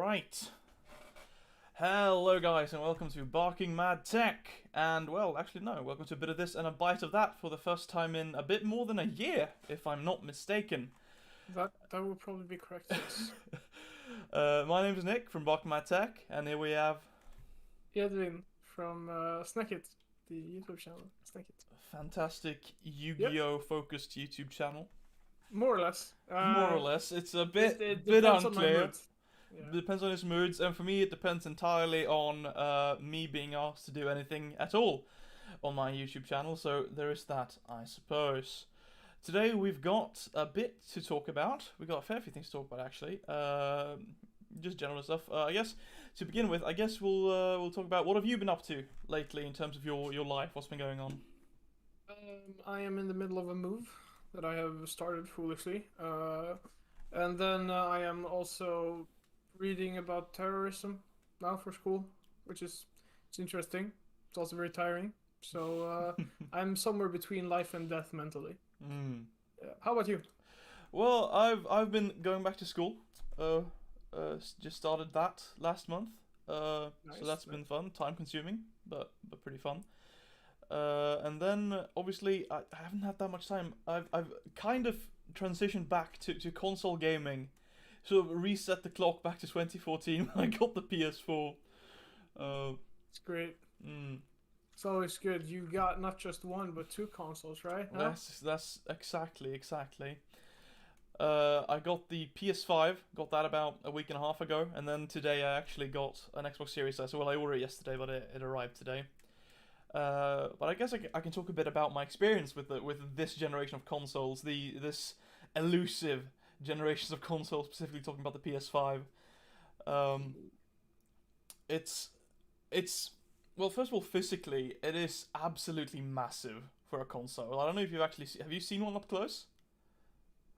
Right. Hello guys and welcome to Barking Mad Tech. And well, actually no, welcome to a bit of this and a bite of that for the first time in a bit more than a year, if I'm not mistaken. That would probably be correct, yes. My name's Nick from Barking Mad Tech, and here we have Edwin from Snackit, the YouTube channel. Snackit. a fantastic Yep, Yu-Gi-Oh focused YouTube channel. more or less. More or less, it's a It bit depends on my unclear. mood. Yeah. Depends on his moods, and for me it depends entirely on me being asked to do anything at all on my YouTube channel, so there is that, I suppose. Today we've got a bit to talk about. We've got a fair few things to talk about, actually. Just general stuff. I guess to begin with, I guess we'll talk about what have you been up to lately in terms of your life. What's been going on? I am in the middle of a move that I have started foolishly. And then I am also reading about terrorism now for school, which is it's interesting. It's also very tiring. So I'm somewhere between life and death mentally. Mm. How about you? Well, I've been going back to school. Just started that last month. So Nice. that's been fun. Time consuming, but pretty fun. And then obviously I haven't had that much time. I've kind of transitioned back to console gaming, sort of reset the clock back to 2014 when I got the PS4. It's great. Mm, It's always good. You got not just one, but two consoles, right? Huh? that's exactly. I got the PS5, got that about a week and a half ago, and then today I actually got an Xbox Series S. Well, I ordered it yesterday, but it arrived today. But I guess I can talk a bit about my experience with this generation of consoles, this elusive generations of consoles, specifically talking about the PS5. Um, it's it's well, first of all, physically, it is absolutely massive for a console. I don't know if you've actually have you seen one up close?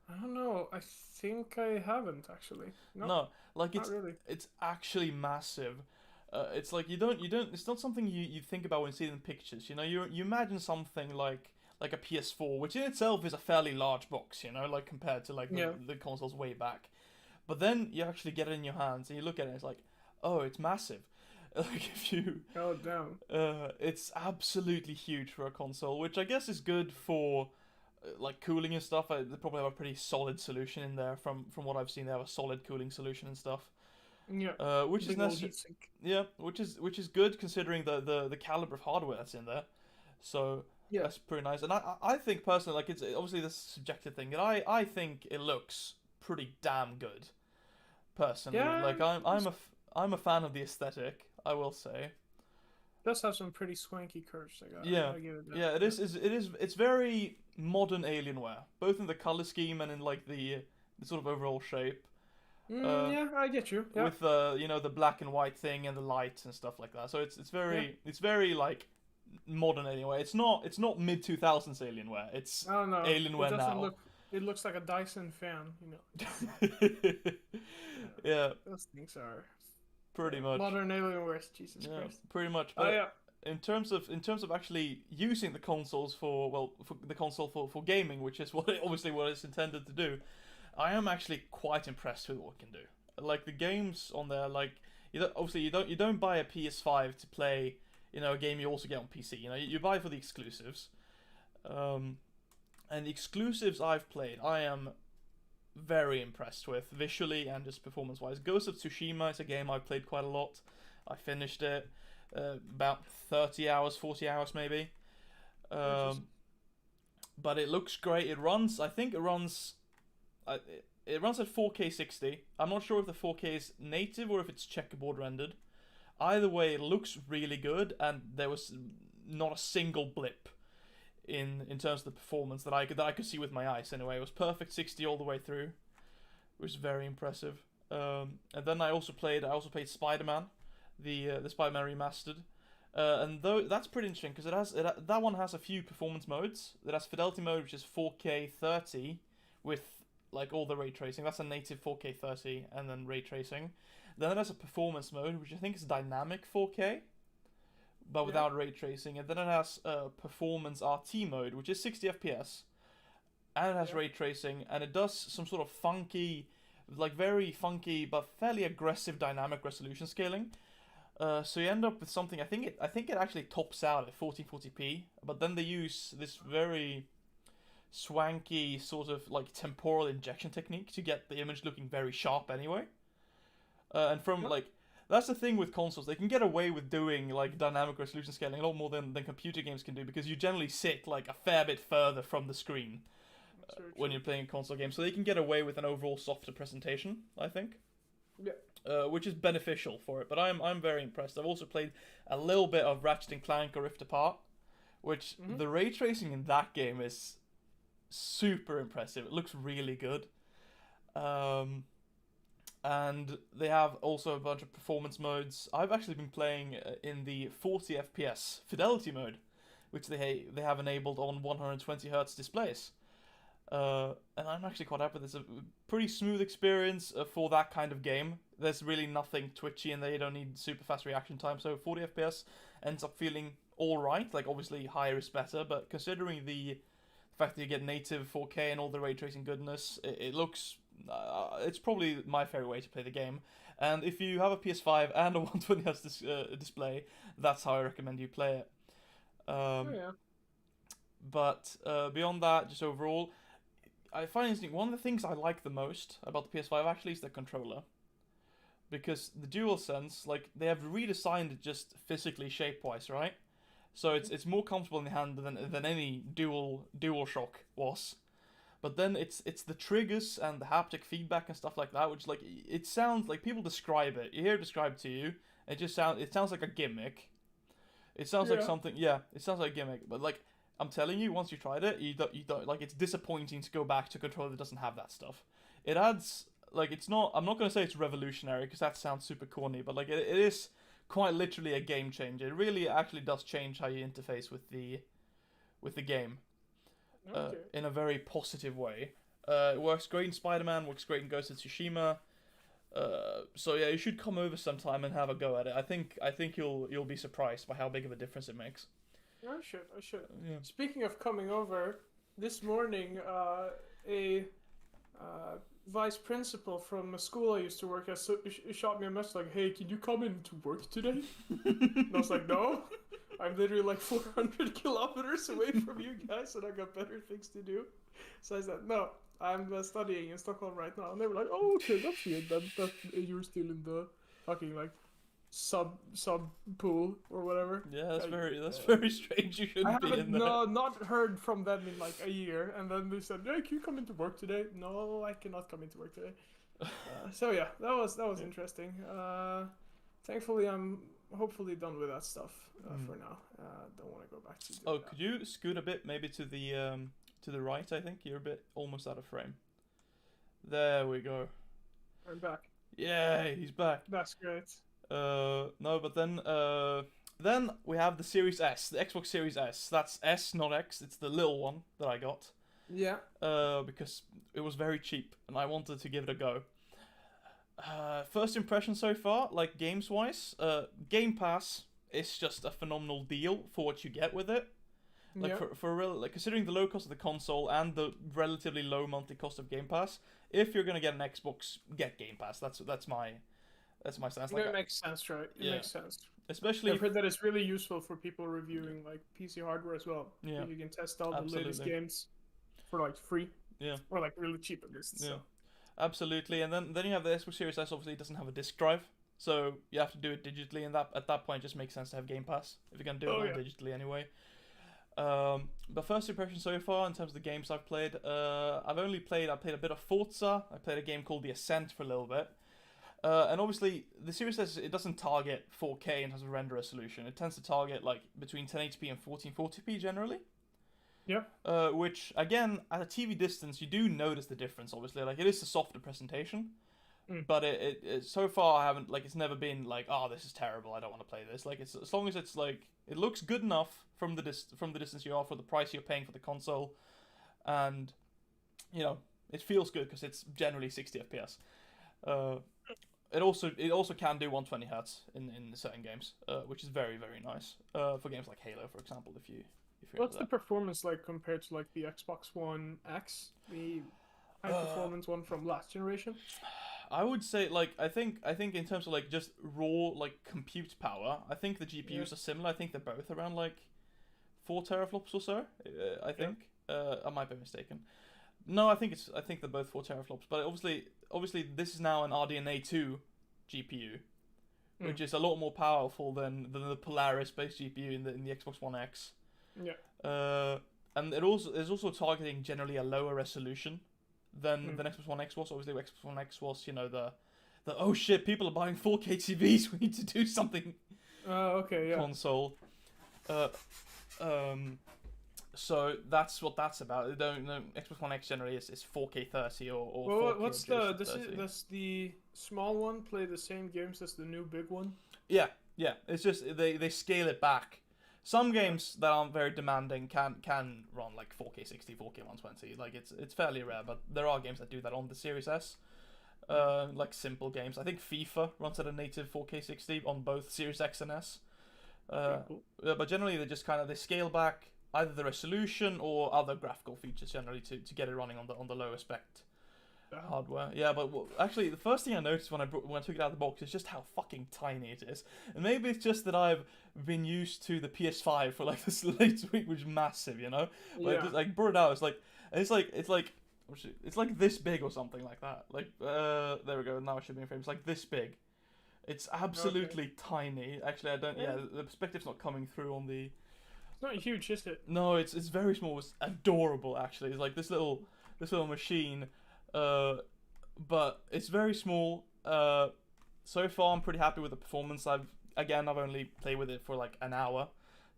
I don't know. I think I haven't actually. No, No, like not really. it's actually massive. It's like you don't. It's not something you think about when you see it in pictures. You know, you imagine something like a PS4, which in itself is a fairly large box. You know, like compared to like Yeah. the consoles way back. But then you actually get it in your hands and you look at it. It's like, oh, it's massive. Like if you, Oh damn. it's absolutely huge for a console, which I guess is good for like cooling and stuff. They probably have a pretty solid solution in there. From what I've seen, they have a solid cooling solution and stuff. Yeah. Which is Big old necessary. heatsink. Yeah, which is good considering the caliber of hardware that's in there. So Yeah. that's pretty nice. And I think personally, like it's obviously this subjective thing, and I think it looks pretty damn good. Personally, Yeah. like I'm a fan of the aesthetic. I will say. Does have some pretty swanky curves. Yeah, I give it that. yeah. It's very modern Alienware, both in the color scheme and in like the sort of overall shape. Uh, Yeah, I get you. Yeah. with the black and white thing and the lights and stuff like that. So Yeah. it's very like modern Alienware. It's not mid 2000s Alienware. It's I don't know. It Alienware doesn't now. look. It looks like a Dyson fan. Yeah. Yeah, Those things are pretty much. modern Alienware. Jesus Yeah, Christ. pretty much. Oh But yeah. in terms of actually using the consoles for the console for gaming, which is obviously what it's intended to do, I am actually quite impressed with what it can do. Like the games on there, like obviously you don't buy a PS5 to play, a game you also get on PC. You buy it for the exclusives, and the exclusives I've played, I am very impressed with visually and just performance wise. Ghost of Tsushima is a game I've played quite a lot. I finished it about 30 hours, 40 hours maybe. Just, Um, but it looks great. I think it runs at 4K 60. I'm not sure if the 4K is native or if it's checkerboard rendered. Either way, it looks really good, and there was not a single blip in terms of the performance that I could see with my eyes. Anyway, it was perfect 60 all the way through. It was very impressive. And then I also played Spider-Man, the Spider-Man remastered. And though that's pretty interesting because that one has a few performance modes. It has fidelity mode, which is 4K 30 with like all the ray tracing. That's a native 4K 30 and then ray tracing. Then it has a performance mode, which I think is dynamic 4K, but yeah. without ray tracing. And then it has performance RT mode, which is 60 FPS, and it has Yeah. ray tracing, and it does some sort of funky like very funky but fairly aggressive dynamic resolution scaling. So you end up with something. I think it actually tops out at 1440p, but then they use this very swanky sort of like temporal injection technique to get the image looking very sharp anyway. And from like that's the thing with consoles, they can get away with doing like dynamic resolution scaling a lot more than computer games can do because you generally sit like a fair bit further from the screen when you're playing a console game, so they can get away with an overall softer presentation, I think. Yeah. Which is beneficial for it, but I'm very impressed. I've also played a little bit of Ratchet and Clank: A Rift Apart, which the ray tracing in that game is super impressive. It looks really good. And they have also a bunch of performance modes. I've actually been playing in the 40 FPS fidelity mode, which they have enabled on 120 Hz displays. And I'm actually quite happy. It's a pretty smooth experience for that kind of game. There's really nothing twitchy in there. You don't need super fast reaction time. So 40 FPS ends up feeling alright. Like, obviously, higher is better. But considering the fact that you get native 4K and all the ray tracing goodness, it looks... it's probably my favorite way to play the game. And if you have a PS5 and a 120Hz display, that's how I recommend you play it. But beyond that, just overall... I find interesting, one of the things I like the most about the PS5 actually is the controller. Because the DualSense, like, they have redesigned it just physically shape-wise, right? So it's more comfortable in the hand than any DualShock was. But then it's the triggers and the haptic feedback and stuff like that, which, like, it sounds like people describe it. You hear it described to you, it sounds like a gimmick. It sounds like something, it sounds like a gimmick, but, like, I'm telling you, once you tried it, you don't like. It's disappointing to go back to a controller that doesn't have that stuff. It adds, like, it's not. I'm not gonna say it's revolutionary because that sounds super corny, but like it is quite literally a game changer. It really actually does change how you interface with the game, in a very positive way. It works great in Spider-Man. Works great in Ghost of Tsushima. So yeah, you should come over sometime and have a go at it. I think you'll be surprised by how big of a difference it makes. I should. Yeah. Speaking of coming over, this morning, a vice principal from a school I used to work at shot me a message like, "Hey, can you come in to work today?" And I was like, "No, I'm literally like 400 kilometers away from you guys, and I got better things to do." So I said, "No, I'm studying in Stockholm right now." And they were like, "Oh, okay, that's weird. That you're still in the fucking like." Sub pool or whatever. Yeah, that's very strange. You shouldn't be in there. Not heard from them in like a year, and then they said, "Hey, can you come into work today?" No, I cannot come into work today. So yeah, that was interesting. Thankfully, I'm hopefully done with that stuff for now. Don't want to go back to. Oh, could you scoot a bit, maybe to the right? I think you're a bit almost out of frame. There we go. I'm back. Yeah, he's back. That's great. No, but then we have the Series S, the Xbox Series S. That's S, not X. It's the little one that I got. Yeah. Because it was very cheap, and I wanted to give it a go. First impression so far, like games-wise, Game Pass is just a phenomenal deal for what you get with it. Like for real, like considering the low cost of the console and the relatively low monthly cost of Game Pass, if you're gonna get an Xbox, get Game Pass. That's my stance. Like, it makes sense, right? It makes sense. Especially I've heard that it's really useful for people reviewing like PC hardware as well. Yeah. You can test all the latest games for like free. Yeah. Or like really cheap at least. Yeah. So. Absolutely. And then you have the Xbox Series S. Obviously, it doesn't have a disc drive, so you have to do it digitally. And at that point, it just makes sense to have Game Pass if you're gonna do it all digitally anyway. But first impression so far in terms of the games I've played, I played a bit of Forza. I played a game called The Ascent for a little bit. And obviously, the Series S, it doesn't target 4K in terms of render resolution. It tends to target like between 1080p and 1440p generally. Yeah. Which, again, at a TV distance, you do notice the difference, obviously. Like, it is a softer presentation. But it so far, I haven't, like, it's never been like, oh, this is terrible, I don't want to play this. Like, it's as long as it's, like, it looks good enough from the distance you are for the price you're paying for the console. And, you know, it feels good because it's generally 60 FPS. It also can do 120 Hz in certain games, which is very, very nice for games like Halo, for example. If you're What's the performance like compared to like the Xbox One X? high performance one from last generation? I would say like I think in terms of like just raw like compute power, I think the GPUs are similar. I think they're both around like 4 teraflops or so. I think. I might be mistaken. No, I think they're both 4 teraflops. But obviously this is now an RDNA 2 GPU, which is a lot more powerful than the Polaris based GPU in the Xbox One X. Yeah. And it also is also targeting generally a lower resolution than Xbox One X was. Obviously, Xbox One X was the oh shit, people are buying 4K TVs. We need to do something. Okay, yeah. Console. So that's what that's about. I don't know. Xbox One X generally is 4K 30 or well, 4K what's does the small one play the same games as the new big one? Yeah. It's just they scale it back. Some games that aren't very demanding can run like 4K 60, 4K 120. Like it's fairly rare, but there are games that do that on the Series S. Like simple games. I think FIFA runs at a native 4K 60 on both Series X and S. Cool. But generally they scale back either the resolution or other graphical features generally to get it running on the lower spec hardware. Yeah, but actually the first thing I noticed when I took it out of the box is just how fucking tiny it is. And maybe it's just that I've been used to the PS5 for like this latest week, which is massive, you know. But Yeah. just, like brought it out, it's like this big or something like that. Like there we go. Now I should be in frame. It's like this big. It's absolutely tiny. Actually, I don't. Yeah, the perspective's not coming through on the. It's not huge, is it? No, it's very small. It's adorable. Actually, it's like this little machine. But it's very small. So far, I'm pretty happy with the performance. I've only played with it for like an hour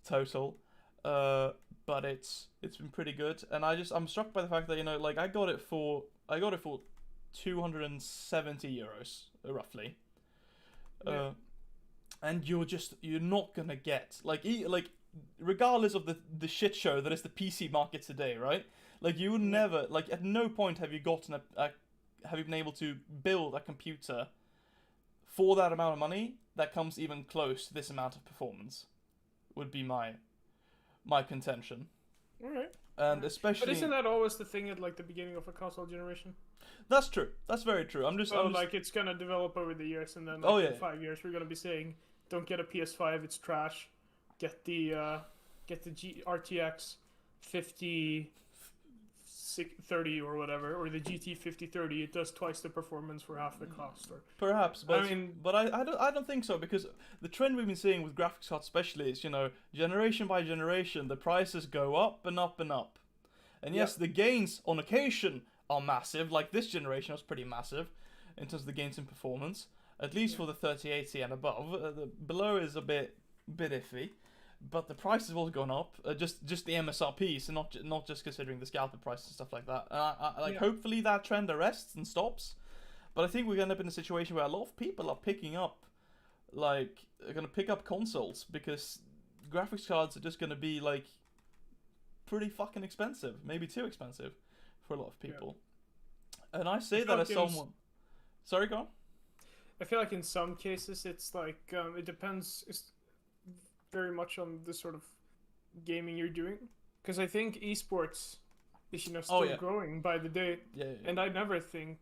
total. But it's been pretty good, and I'm struck by the fact that like I got it for 270 euros roughly. Yeah. And you're not gonna get like regardless of the shit show that is the PC market today, right? Like you would never, like at no point have you gotten have you been able to build a computer for that amount of money that comes even close to this amount of performance. Would be my contention. All right. And especially, but isn't that always the thing at like the beginning of a console generation? That's true. That's very true. Like it's gonna develop over the years, and then like, in 5 years we're gonna be saying, "Don't get a PS5, it's trash. Get the RTX 5030 or whatever, or the GT 5030. It does twice the performance for half the cost." Or perhaps, but I don't think so, because the trend we've been seeing with graphics cards, especially, is generation by generation the prices go up and up and up, and yes, the gains on occasion are massive. Like this generation was pretty massive in terms of the gains in performance, at least for the 3080 and above. The below is a bit iffy, but the price has also gone up. Just the MSRPs, and not just considering the scalper prices and stuff like that. Hopefully that trend arrests and stops. But I think we're gonna end up in a situation where a lot of people are picking up, are gonna pick up consoles, because graphics cards are just gonna be like pretty fucking expensive, maybe too expensive for a lot of people. Yeah. And I say that as someone. Sorry, go on. I feel like in some cases it's like it depends. It's very much on the sort of gaming you're doing, because I think esports is still growing by the day. Yeah. And I never think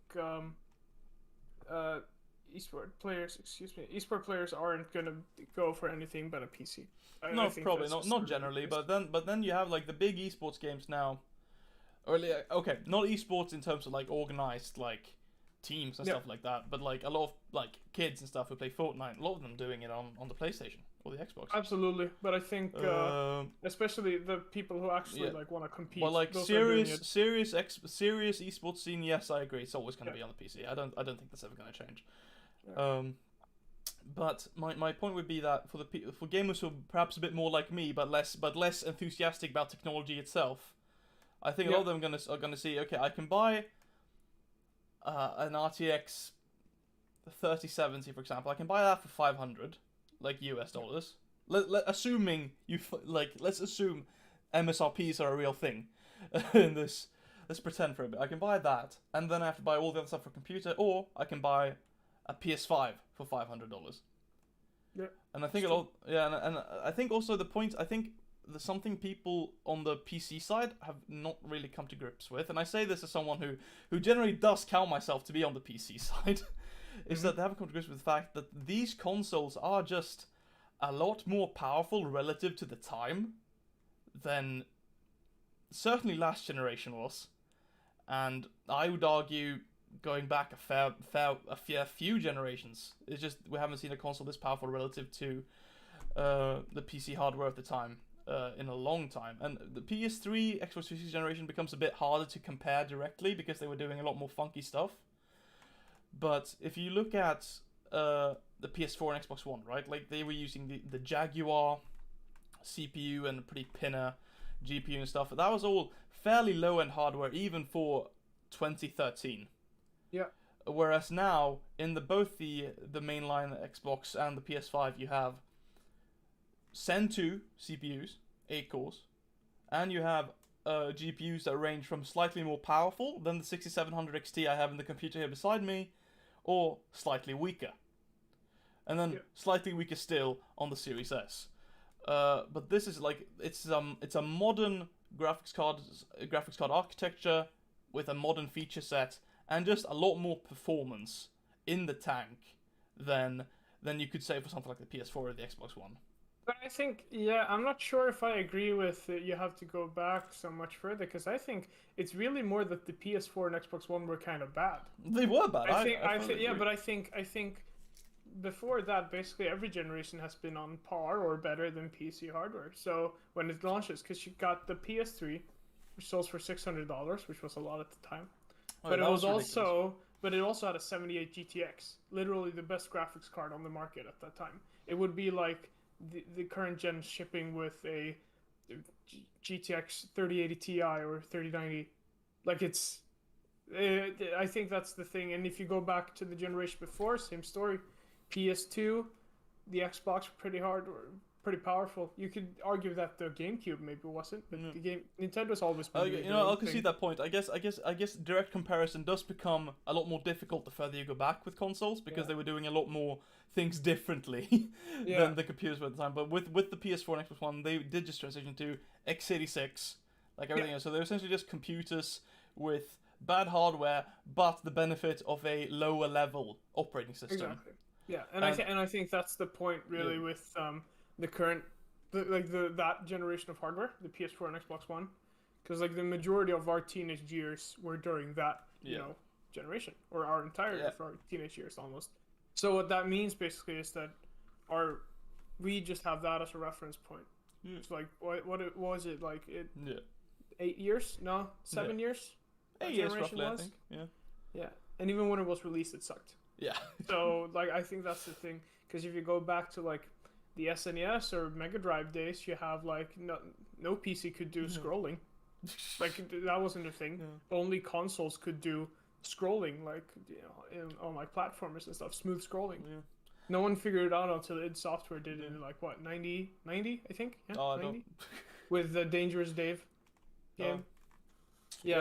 esport players aren't gonna go for anything but a PC. No, probably not generally, but then you have like the big esports games now, or not esports in terms of like organized like teams and stuff like that, but like a lot of like kids and stuff who play Fortnite, a lot of them doing it on the PlayStation or the Xbox. Absolutely, but I think especially the people who actually like want to compete. Well, like serious esports scene, yes, I agree. It's always going to be on the PC. I don't think that's ever going to change. Yeah. But my point would be that for gamers who are perhaps a bit more like me, but less enthusiastic about technology itself, I think a lot of them are gonna see, okay, I can buy an RTX 3070, for example. I can buy that for $500, like US dollars. Assuming let's assume MSRPs are a real thing in this. Let's pretend for a bit. I can buy that, and then I have to buy all the other stuff for computer, or I can buy a PS5 for $500. Yeah. And I think and I think also the point. I think something people on the PC side have not really come to grips with, and I say this as someone who generally does count myself to be on the PC side, is that they haven't come to grips with the fact that these consoles are just a lot more powerful relative to the time than certainly last generation was, and I would argue going back a fair few generations. It's just we haven't seen a console this powerful relative to the PC hardware at the time in a long time. And the PS3, Xbox 360 generation becomes a bit harder to compare directly because they were doing a lot more funky stuff. But if you look at the PS4 and Xbox One, right, like they were using the Jaguar CPU and a pretty pinner GPU and stuff. That was all fairly low-end hardware even for 2013. Yeah. Whereas now, in both the mainline Xbox and the PS5, you have Zen 2 CPUs, 8 cores, and you have GPUs that range from slightly more powerful than the 6700 XT I have in the computer here beside me, or slightly weaker. And then slightly weaker still on the Series S. But this is like it's a modern graphics card architecture with a modern feature set and just a lot more performance in the tank than you could say for something like the PS4 or the Xbox One. But I think, I'm not sure if I agree with you have to go back so much further, because I think it's really more that the PS4 and Xbox One were kind of bad. They were bad. I think before that, basically every generation has been on par or better than PC hardware. So when it launches, because you got the PS3, which sells for $600, which was a lot at the time. But it also had a 78 GTX, literally the best graphics card on the market at that time. It would be like the current gen shipping with a GTX 3080 Ti or 3090. Like I think that's the thing. And if you go back to the generation before, same story. PS2, the Xbox pretty powerful. You could argue that the GameCube maybe wasn't, but Nintendo's always been. I'll concede that point. I guess direct comparison does become a lot more difficult the further you go back with consoles because they were doing a lot more things differently than the computers were at the time. But with the PS4 and Xbox One, they did just transition to x86, like everything else. So they're essentially just computers with bad hardware, but the benefit of a lower level operating system. Exactly. Yeah, and I think that's the point really with the current that generation of hardware, the PS4 and Xbox One, because like the majority of our teenage years were during that generation, or our entire of our teenage years almost. So what that means basically is that we just have that as a reference point. It's like what was it like 8 years? No, 7 years. 8 years roughly, I think. Yeah, and even when it was released, it sucked. Yeah. So like I think that's the thing, because if you go back to like the SNES or Mega Drive days, you have like no PC could do scrolling. Like that wasn't a thing. Only consoles could do scrolling, like on like platformers and stuff, smooth scrolling. No one figured it out until id Software did it in like what 90 I think. Yeah, 90 with the Dangerous Dave game.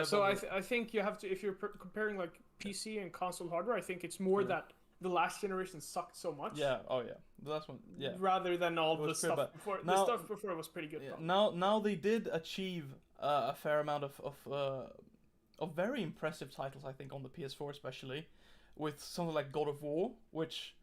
So I think you have to, if you're comparing like PC and console hardware, I think it's more that the last generation sucked so much. The last one. Yeah. Rather than all the stuff before. The stuff before was pretty good. Now they did achieve a fair amount of very impressive titles, I think, on the PS4 especially, with something like God of War, which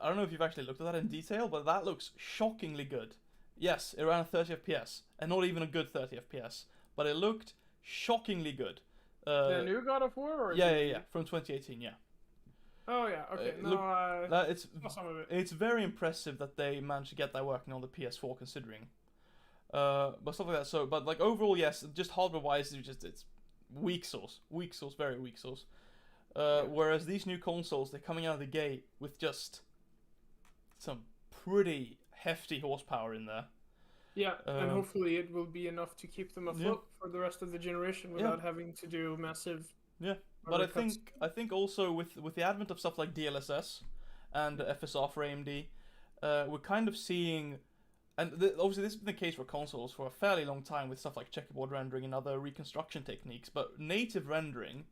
I don't know if you've actually looked at that in detail, but that looks shockingly good. Yes, it ran at 30 FPS, and not even a good 30 FPS, but it looked shockingly good. The new God of War? Or from 2018, Oh yeah, okay. It's very impressive that they managed to get that working on the PS4, considering. But stuff like that. So, but like overall, yes, just hardware-wise, it's weak sauce, very weak sauce. Whereas these new consoles, they're coming out of the gate with just some pretty hefty horsepower in there. Yeah, and hopefully it will be enough to keep them afloat for the rest of the generation without having to do massive. Yeah, but I think also with the advent of stuff like DLSS and FSR for AMD, we're kind of seeing, and obviously this has been the case for consoles for a fairly long time with stuff like checkerboard rendering and other reconstruction techniques. But native rendering,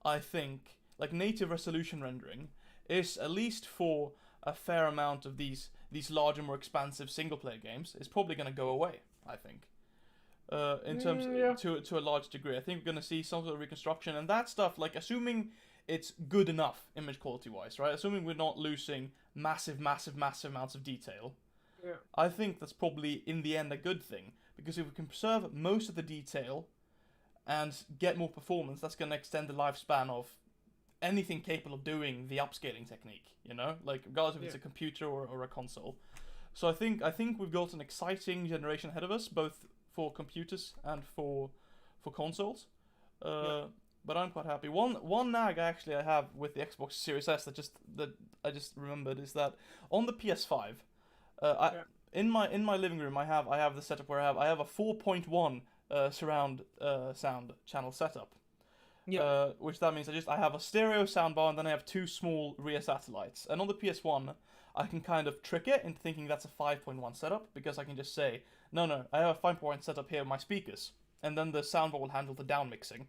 I think, like native resolution rendering, is at least for a fair amount of these these larger, more expansive single-player games is probably going to go away. I think. In terms to a large degree, I think we're going to see some sort of reconstruction and that stuff. Like assuming it's good enough image quality-wise, right? Assuming we're not losing massive amounts of detail. Yeah. I think that's probably in the end a good thing because if we can preserve most of the detail and get more performance, that's going to extend the lifespan of anything capable of doing the upscaling technique, you know, like regardless if it's a computer or a console. So I think we've got an exciting generation ahead of us, both for computers and for consoles. But I'm quite happy. One nag actually I have with the Xbox Series S that I just remembered is that on the PS5, in my living room I have the setup where I have a 4.1 surround sound channel setup. Which that means I have a stereo soundbar and then I have two small rear satellites. And on the PS1, I can kind of trick it into thinking that's a 5.1 setup because I can just say, no, I have a 5.1 setup here with my speakers, and then the soundbar will handle the down mixing.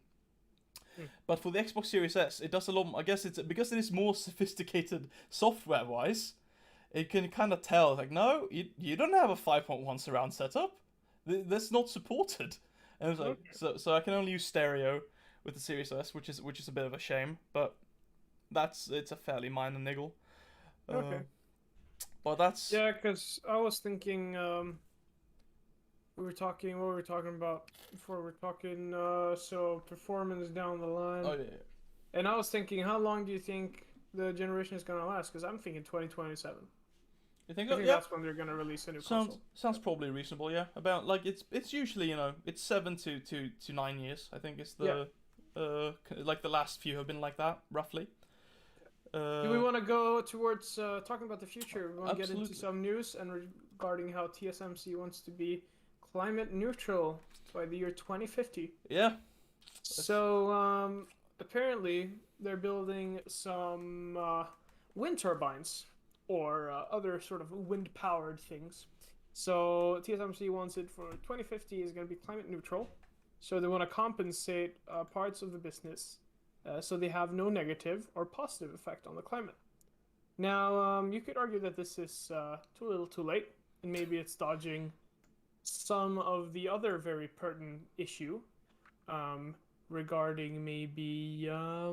But for the Xbox Series S, it does a lot. I guess it's because it is more sophisticated software-wise. It can kind of tell, like, no, you don't have a 5.1 surround setup. That's not supported. And it's like, so I can only use stereo with the Series S, which is a bit of a shame, but it's a fairly minor niggle. But that's because I was thinking what were we talking about before? We're talking so performance down the line. Oh yeah. And I was thinking, how long do you think the generation is gonna last? Because I'm thinking 2027. You think? I think that's when they're gonna release a new console. Sounds probably reasonable. Yeah, about like it's usually it's 7 to 9 years. I think it's the like the last few have been like that roughly. Do we want to go towards talking about the future? We want to get into Absolutely. some news and regarding how TSMC wants to be climate neutral by the year 2050. Yeah. So apparently they're building some wind turbines or other sort of wind-powered things. So TSMC wants it for 2050 is going to be climate neutral. So they want to compensate parts of the business so they have no negative or positive effect on the climate. Now, you could argue that this is too little too late, and maybe it's dodging some of the other very pertinent issue regarding maybe, I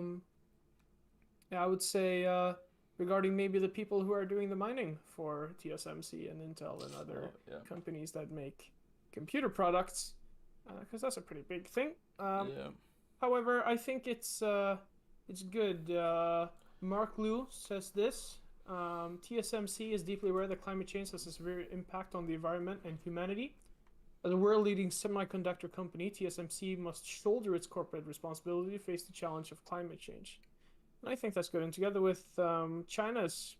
would say, regarding maybe the people who are doing the mining for TSMC and Intel and other companies that make computer products, because that's a pretty big thing. However, I think it's good. Mark Liu says this. TSMC is deeply aware that climate change has a severe impact on the environment and humanity. As a world-leading semiconductor company, TSMC must shoulder its corporate responsibility to face the challenge of climate change. And I think that's good. And together with China's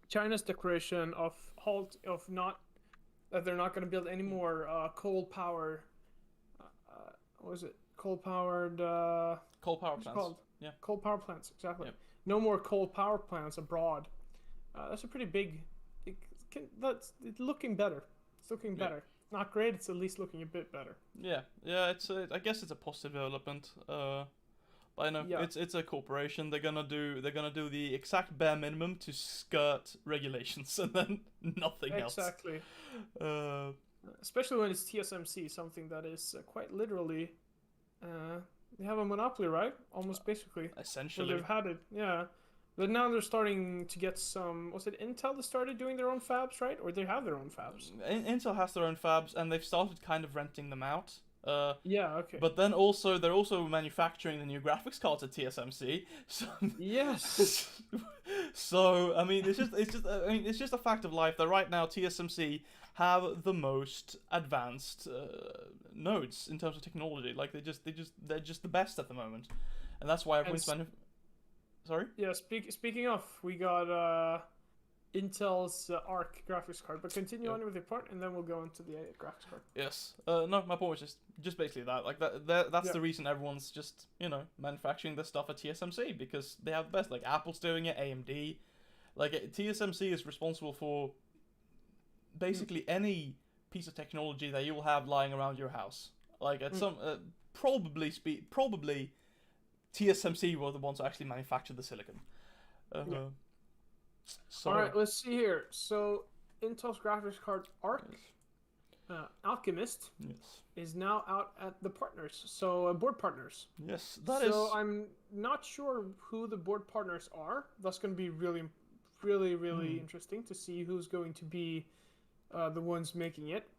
declaration of that they're not going to build any more coal-powered. What was it? Coal-powered. Coal power plants. Called? Yeah. Coal power plants. Exactly. Yep. No more coal power plants abroad. That's a pretty big. It's looking better. It's looking better. Not great. It's at least looking a bit better. Yeah. I guess it's a positive development. But I know it's a corporation. They're gonna do the exact bare minimum to skirt regulations and then nothing else. Exactly. Especially when it's TSMC, something that is quite literally. They have a monopoly, right? Almost basically. Essentially. Well, they've had it, yeah. But now they're starting to get some. Was it Intel that started doing their own fabs, right? Or they have their own fabs? Intel has their own fabs, and they've started kind of renting them out. Okay. But then they're also manufacturing the new graphics cards at TSMC. So, yes. So I mean, it's just a fact of life that right now TSMC have the most advanced nodes in terms of technology. Like they're just the best at the moment, and that's why everyone's Sorry? Yeah. Speaking of, we got Intel's Arc graphics card, but continue on with your part, and then we'll go into the graphics card. Yes. No, my point was just basically that. Like that's the reason everyone's just manufacturing this stuff at TSMC because they have the best. Like Apple's doing it, AMD. Like TSMC is responsible for basically any piece of technology that you'll have lying around your house. Like at some probably TSMC were the ones who actually manufactured the silicon. So, All right, let's see here. So Intel's graphics card Arc Alchemist yes, is now out at the partners, so board partners. yes, that is. So I'm not sure who the board partners are. That's going to be really, really interesting to see who's going to be the ones making it.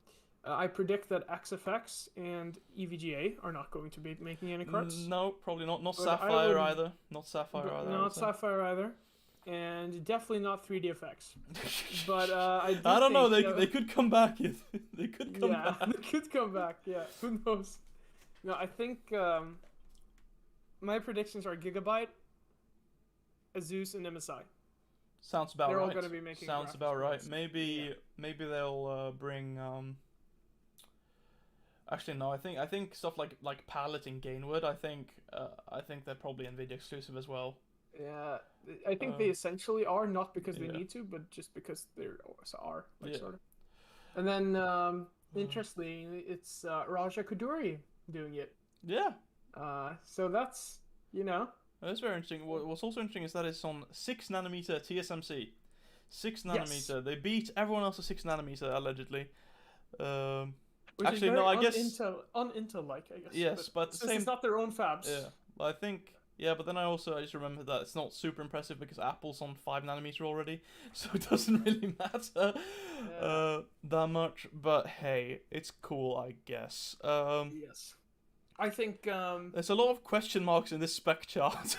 I predict that XFX and EVGA are not going to be making any cards. No, probably not. Not But Sapphire either. Not Sapphire either. Not Sapphire either. And definitely not 3DFX. But I don't know. They could come back. They could come back. They could come back. Yeah, who knows? No, I think my predictions are Gigabyte, Asus, and MSI. Sounds about They're right. all going to be making. Sounds about right. cards. Maybe they'll bring. Actually, no. I think stuff like Palette and Gainwood. I think they're probably Nvidia exclusive as well. Yeah, I think they essentially are, not because they yeah. need to, but just because they are, like, Yeah. sort of. And then, interestingly, it's Raja Koduri doing it. Yeah. So that's, That's very interesting. What's also interesting is that it's on 6 nanometer TSMC. 6 nanometer. Yes. They beat everyone else at 6 nanometer allegedly. Which Actually, is no. very I guess. un-Intel-like, I guess. Yes, but since same. it's not their own fabs. Yeah. I think. Yeah, but then I just remember that it's not super impressive because Apple's on 5 nanometer already, so it doesn't really matter that much. But hey, it's cool, I guess. Yes. I think There's a lot of question marks in this spec chart.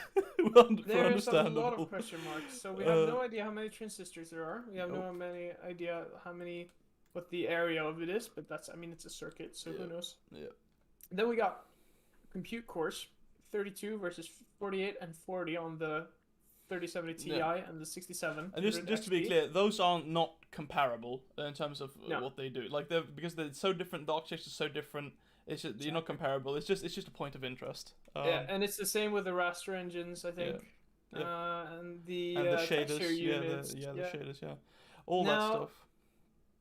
there's a lot of question marks. So we have no idea how many transistors there are. We have no idea what the area of it is. But it's a circuit, so who knows? Yeah. Then we got compute cores, 32 versus 48 and 40 on the 3070 Ti and the 67. And just to be clear, those are not comparable in terms of what they do. Like because they're so different. The architecture is so different. It's just, you're not comparable. It's just a point of interest. Yeah, and it's the same with the raster engines, I think. And the shaders, units. the shaders, all that stuff.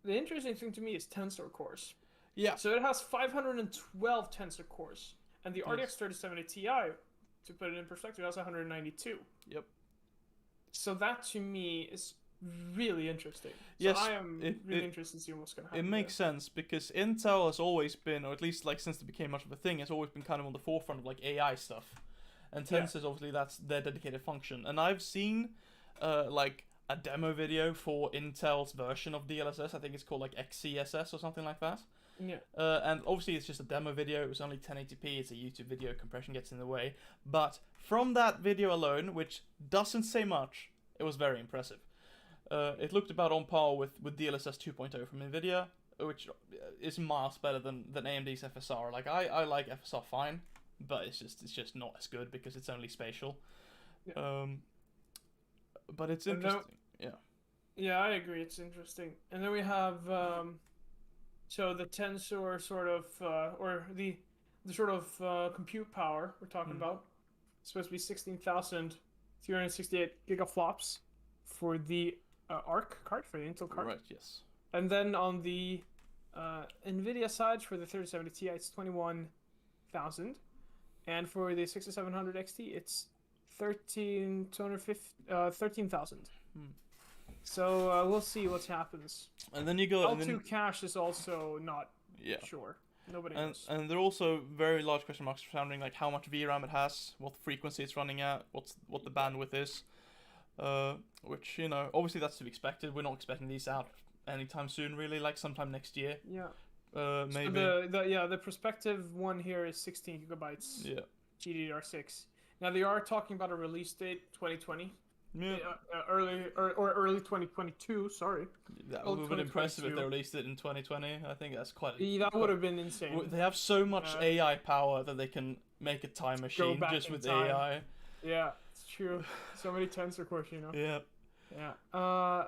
The interesting thing to me is tensor cores. Yeah. So it has 512 tensor cores, and the RTX 3070 Ti, to put it in perspective, has 192. Yep. So that to me is really interesting. Yes, so I am really interested to see what's going to happen. It makes sense because Intel has always been, or at least like since it became much of a thing, has always been kind of on the forefront of like AI stuff. And tensors, obviously, that's their dedicated function. And I've seen like a demo video for Intel's version of DLSS. I think it's called like XCSS or something like that. Yeah. And obviously it's just a demo video. It was only 1080p. It's a YouTube video. Compression gets in the way. But from that video alone, which doesn't say much, it was very impressive. It looked about on par with DLSS 2.0 from Nvidia, which is miles better than AMD's FSR. Like I like FSR fine, but it's just not as good because it's only spatial. Yeah. But it's interesting. Yeah, I agree. It's interesting. And then we have so the tensor sort of or the sort of compute power we're talking about. It's supposed to be 16,368 gigaflops for the Arc card, for the Intel card. Right. Yes. And then on the Nvidia side for the 3070 Ti, it's 21,000, and for the 6700 XT, it's 13,000. So we'll see what happens. And then you go. L2 cache is also not sure. Nobody knows. And there are also very large question marks surrounding like how much VRAM it has, what frequency it's running at, what the bandwidth is. Which obviously that's to be expected. We're not expecting these out anytime soon, really. Like sometime next year. Yeah. Maybe. So the prospective one here is 16 gigabytes. Yeah. GDDR6. Now they are talking about a release date 2020. Yeah. Early 2022. Sorry. That would have been impressive if they released it in 2020. I think that's that would have been insane. They have so much AI power that they can make a time machine just with AI. Yeah, it's true. So many tensor cores, Yeah. Yeah.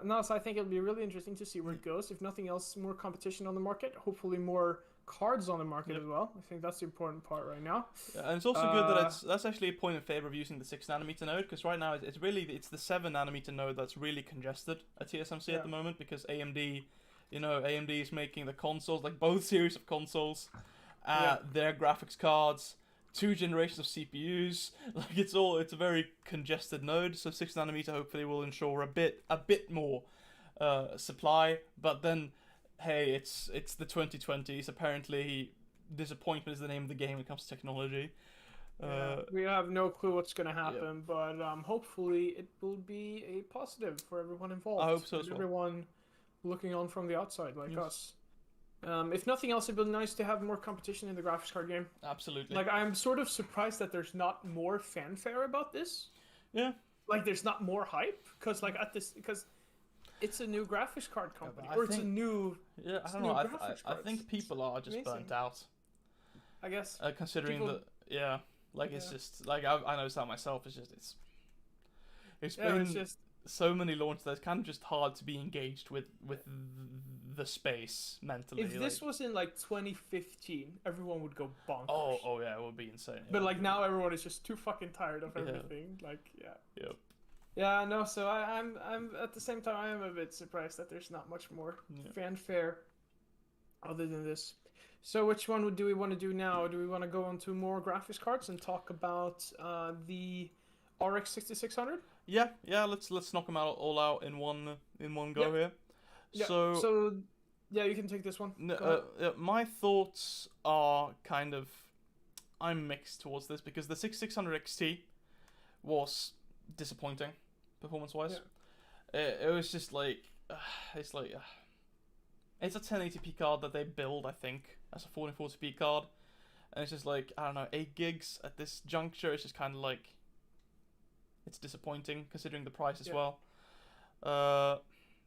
No, so I think it'll be really interesting to see where it goes. If nothing else, more competition on the market. Hopefully more cards on the market as well. I think that's the important part right now. Yeah, and it's also good that that's actually a point in favor of using the 6 nanometer node, because right now it's the 7 nanometer node that's really congested at TSMC at the moment, because AMD is making the consoles, like both series of consoles, their graphics cards, 2 generations of CPUs. Like it's a very congested node. So 6 nm hopefully will ensure a bit more supply. But then, hey, it's the 2020s. Apparently, disappointment is the name of the game when it comes to technology. We have no clue what's going to happen, but hopefully it will be a positive for everyone involved. I hope so as well. Everyone looking on from the outside, like us. If nothing else, it'd be nice to have more competition in the graphics card game. Absolutely. Like, I'm sort of surprised that there's not more fanfare about this. Yeah. Like, there's not more hype, because it's a new graphics card company, it's a new. Yeah, I don't know. I think people are just burnt out. I guess. Considering it's just like I noticed that myself. It's been so many launches that it's kind of just hard to be engaged with the space mentally. If this was in like 2015, everyone would go bonkers. Oh yeah, it would be insane. But like now, everyone is just too fucking tired of everything. Like Yep. Yeah, no. So I'm at the same time I am a bit surprised that there's not much more fanfare other than this. So which one do we want to do now? Do we want to go on to more graphics cards and talk about the RX 6600? Yeah. Let's knock them all out in one go here. Yeah. So yeah, you can take this one. My thoughts are kind of I'm mixed towards this because the 6600 XT was disappointing performance-wise. It was just like it's a 1080p card that they build, I think, as a 1440p card, and it's just like I don't know, 8 gigs at this juncture. It's just kind of like it's disappointing considering the price as well. I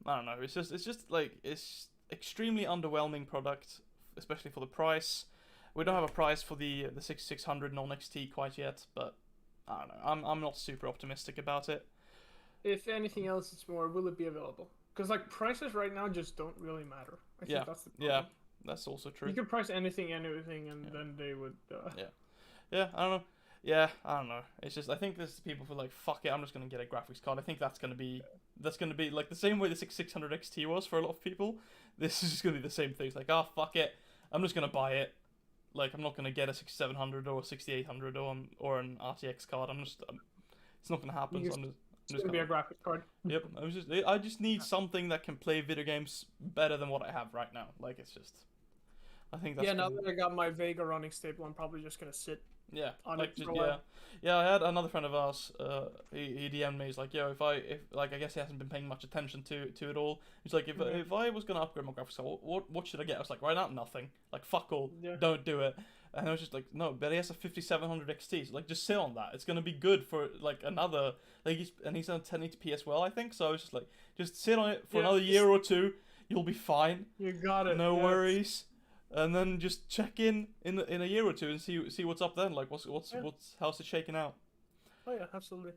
don't know. It's just like it's extremely underwhelming product, especially for the price. We don't have a price for the 6600 non-XT quite yet, but I don't know. I'm not super optimistic about it. If anything else, it's more, will it be available? Because like prices right now just don't really matter. I think that's the problem. Yeah, that's also true. You could price anything, and then they would. Yeah, I don't know. Yeah, I don't know. It's just I think there's people who are like, fuck it, I'm just gonna get a graphics card. I think that's gonna be like the same way the 6600 XT was for a lot of people. This is just gonna be the same thing. It's like, fuck it, I'm just gonna buy it. Like I'm not gonna get a 6700 or a 6800 or an RTX card. It's not gonna happen. So it's gonna be a graphics card. Yep. I just need something that can play video games better than what I have right now. Like it's just. I think that's. Yeah. Now that I got my Vega running stable, I'm probably just gonna sit. Yeah. On like it just, for a while. Yeah. I had another friend of ours. He DM'd me. He's like, yo, if I guess he hasn't been paying much attention to it all. He's like, if I was gonna upgrade my graphics card, what should I get? I was like, right now, nothing. Like fuck all. Yeah. Don't do it. And I was just like, no, but he has a 5700 XT. So like, just sit on that. It's gonna be good for like another. Like he's on 1080p as well, I think. So I was just like, just sit on it for another year or two. You'll be fine. You got it. No worries. And then just check in a year or two and see what's up then. Like how's it shaking out? Oh yeah, absolutely.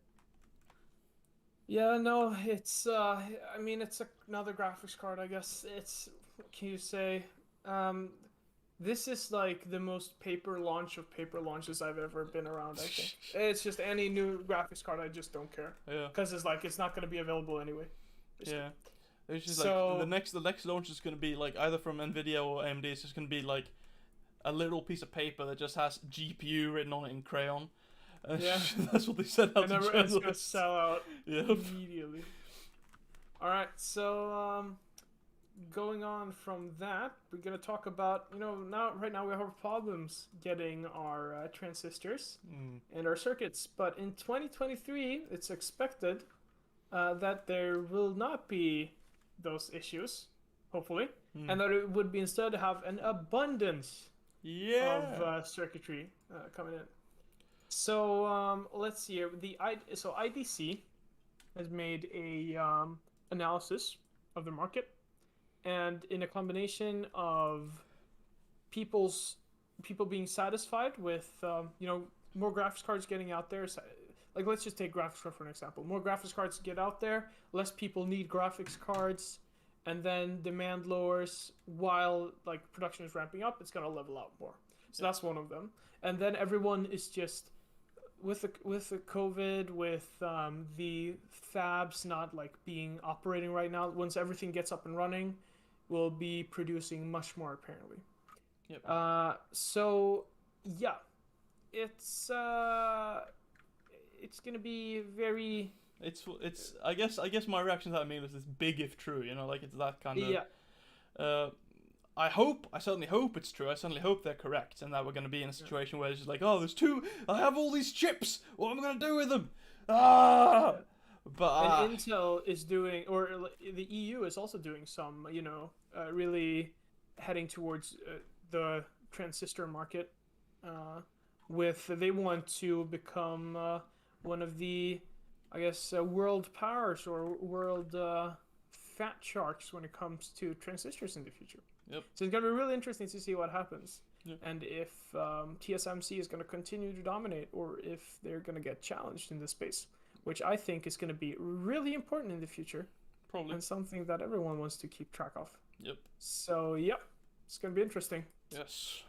Yeah, no, it's I mean it's another graphics card, I guess. It's what can you say? This is like the most paper launch of paper launches I've ever been around, I think. It's just any new graphics card, I just don't care. Yeah. Because it's like, it's not going to be available anyway. Yeah. It's just like, the next launch is going to be like either from Nvidia or AMD. It's just going to be like a little piece of paper that just has GPU written on it in crayon. Yeah. That's what they said out to journalists. It's going to sell out immediately. Alright, so, going on from that, we're going to talk about, right now we have problems getting our transistors and our circuits, but in 2023 it's expected that there will not be those issues, hopefully, and that it would be instead have an abundance of circuitry coming in. So let's see here. So IDC has made a analysis of the market. And in a combination of people being satisfied with, more graphics cards getting out there. Like, let's just take graphics card for an example. More graphics cards get out there, less people need graphics cards, and then demand lowers while, like, production is ramping up, it's going to level out more. So that's one of them. And then everyone is just, with the COVID, with the fabs not, like, operating right now, once everything gets up and running, will be producing much more apparently. Yep. So yeah, it's gonna be very. It's I guess my reaction to that meme is this big if true, you know, like it's that kind of. Yeah. I certainly hope it's true. I certainly hope they're correct, and that we're going to be in a situation where it's just like, oh, I have all these chips. What am I going to do with them? Ah! But and Intel is doing, or the EU is also doing some, really heading towards the transistor market. They want to become one of the, I guess, world powers or world fat sharks when it comes to transistors in the future. Yep. So it's gonna be really interesting to see what happens, yep. and if TSMC is gonna continue to dominate, or if they're gonna get challenged in this space, which I think is gonna be really important in the future. Probably. And something that everyone wants to keep track of. Yep. So yep, it's gonna be interesting. Yes.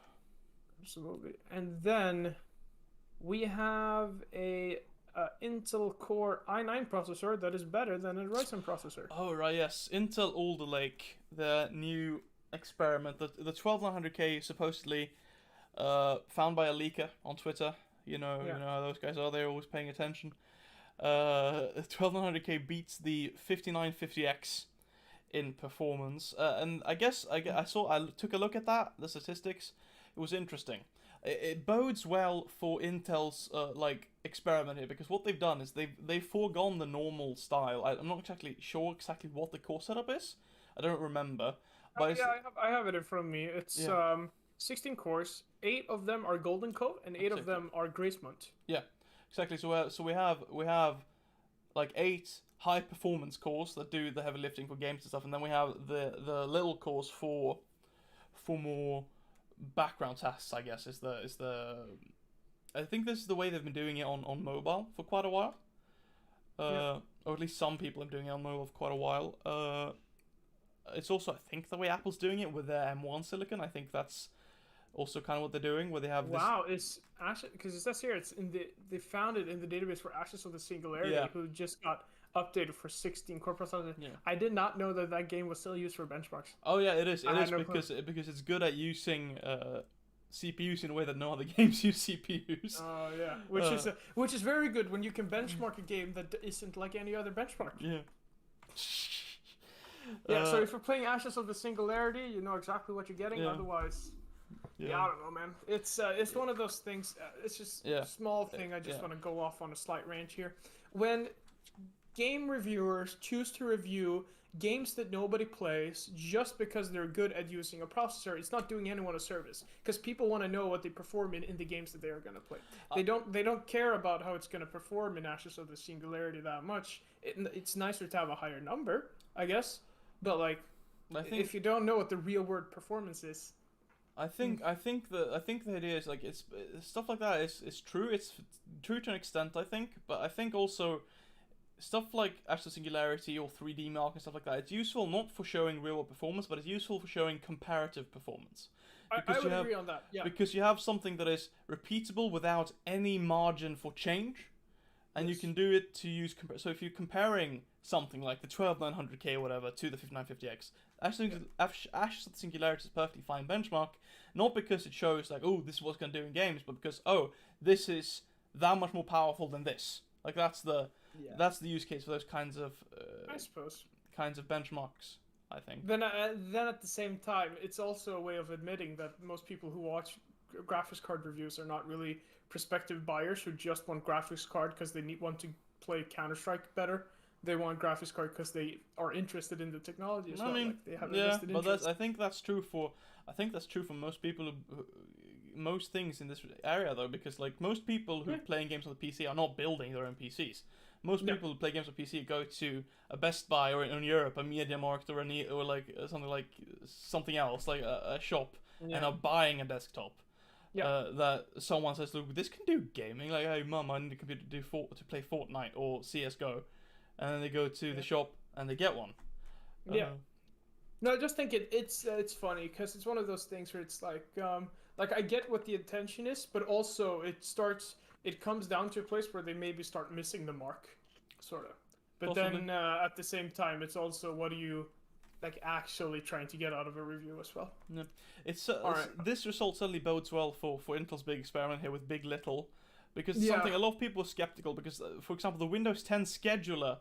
Absolutely. And then we have a Intel Core i9 processor that is better than a Ryzen processor. Oh right, yes. Intel Alder Lake, the new experiment, the 12900K supposedly found by a leaker on Twitter. You know how those guys are. They're always paying attention. 12900K beats the 5950X in performance, and I took a look at the statistics. It was interesting. It bodes well for Intel's experiment here, because what they've done is they've foregone the normal style. I'm not sure exactly what the core setup is. I don't remember. But I have it in front of me. It's 16 cores. 8 of them are Golden Coat, and 8 of them are Grace Mount. Yeah, exactly. So we have like 8 high performance cores that do the heavy lifting for games and stuff, and then we have the little cores for more background tasks. I guess is the I think this is the way they've been doing it on mobile for quite a while. Or at least some people are doing it on mobile for quite a while. It's also, I think, the way Apple's doing it with their M1 silicon. I think that's also kind of what they're doing, where they have this... Wow, it's actually, because it says here, they found it in the database for Ashes of the Singularity, who just got updated for 16 core processors. Yeah. I did not know that game was still used for benchmarks. Oh yeah, it is. It is because it's good at using CPUs in a way that no other games use CPUs. Oh yeah, which is very good when you can benchmark a game that isn't like any other benchmark. Yeah. So if you're playing Ashes of the Singularity, you know exactly what you're getting. Otherwise, I don't know, man. It's one of those things. It's just a small thing. I just want to go off on a slight rant here. When game reviewers choose to review games that nobody plays just because they're good at using a processor, it's not doing anyone a service, because people want to know what they perform in the games that they are going to play. They don't care about how it's going to perform in Ashes of the Singularity that much. It's nicer to have a higher number, I guess. But if you don't know what the real world performance is, I think the idea is it's stuff like that is true. It's true to an extent, I think, but I think also stuff like Ashes of Singularity or 3D Mark and stuff like that, it's useful not for showing real world performance, but it's useful for showing comparative performance. I would agree on that. Yeah. Because you have something that is repeatable without any margin for change. And you can do it to use... So if you're comparing something like the 12900K or whatever to the 5950X, Ashes of the Singularity is a perfectly fine benchmark, not because it shows this is what's going to do in games, but because, this is that much more powerful than this. That's the use case for those kinds of... I suppose. Kinds of benchmarks, I think. Then at the same time, it's also a way of admitting that most people who watch graphics card reviews are not really prospective buyers who just want graphics card because they want to play Counter-Strike better. They want graphics card because they are interested in the technology as well. They have invested interest. I think that's true for most people most things in this area though, because most people who are playing games on the PC are not building their own PCs. Most people who play games on PC go to a Best Buy or in Europe a MediaMarkt or something else like a shop and are buying a desktop. That someone says, look, this can do gaming. Hey, mum, I need a computer to play Fortnite or CS:GO, and then they go to the shop and they get one. No, I just think it's funny because it's one of those things where it's I get what the intention is, but also it comes down to a place where they maybe start missing the mark, sort of. But then at the same time, it's also what do you like actually trying to get out of a review as well. Yeah. Alright. This result certainly bodes well for Intel's big experiment here with Big Little, because it's Yeah. something a lot of people are skeptical because, for example, the Windows 10 scheduler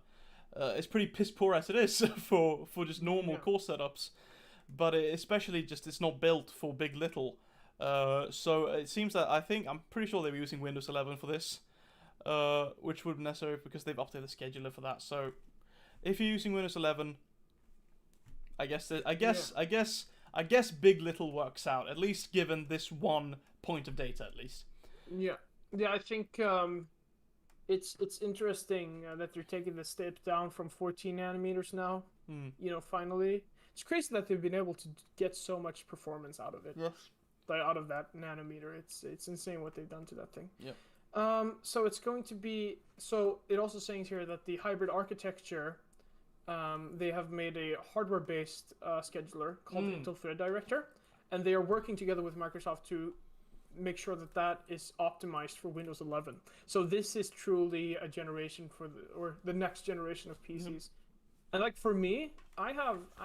is pretty piss poor as it is for just normal core setups, but especially just it's not built for Big Little. So it seems that I'm pretty sure they were using Windows 11 for this, which would be necessary because they've updated the scheduler for that. So if you're using Windows 11, I guess Big Little works out, at least given this one point of data, at least. Yeah, I think it's interesting that they're taking the step down from 14 nanometers now. Finally, it's crazy that they've been able to get so much performance out of it. Yes. Like out of that nanometer, it's insane what they've done to that thing. Yep. So it's going to be. So it also saying here that the hybrid architecture. They have made a hardware-based scheduler called Intel Thread Director, and they are working together with Microsoft to make sure that that is optimized for Windows 11. So this is truly a generation or the next generation of PCs. And like for me, I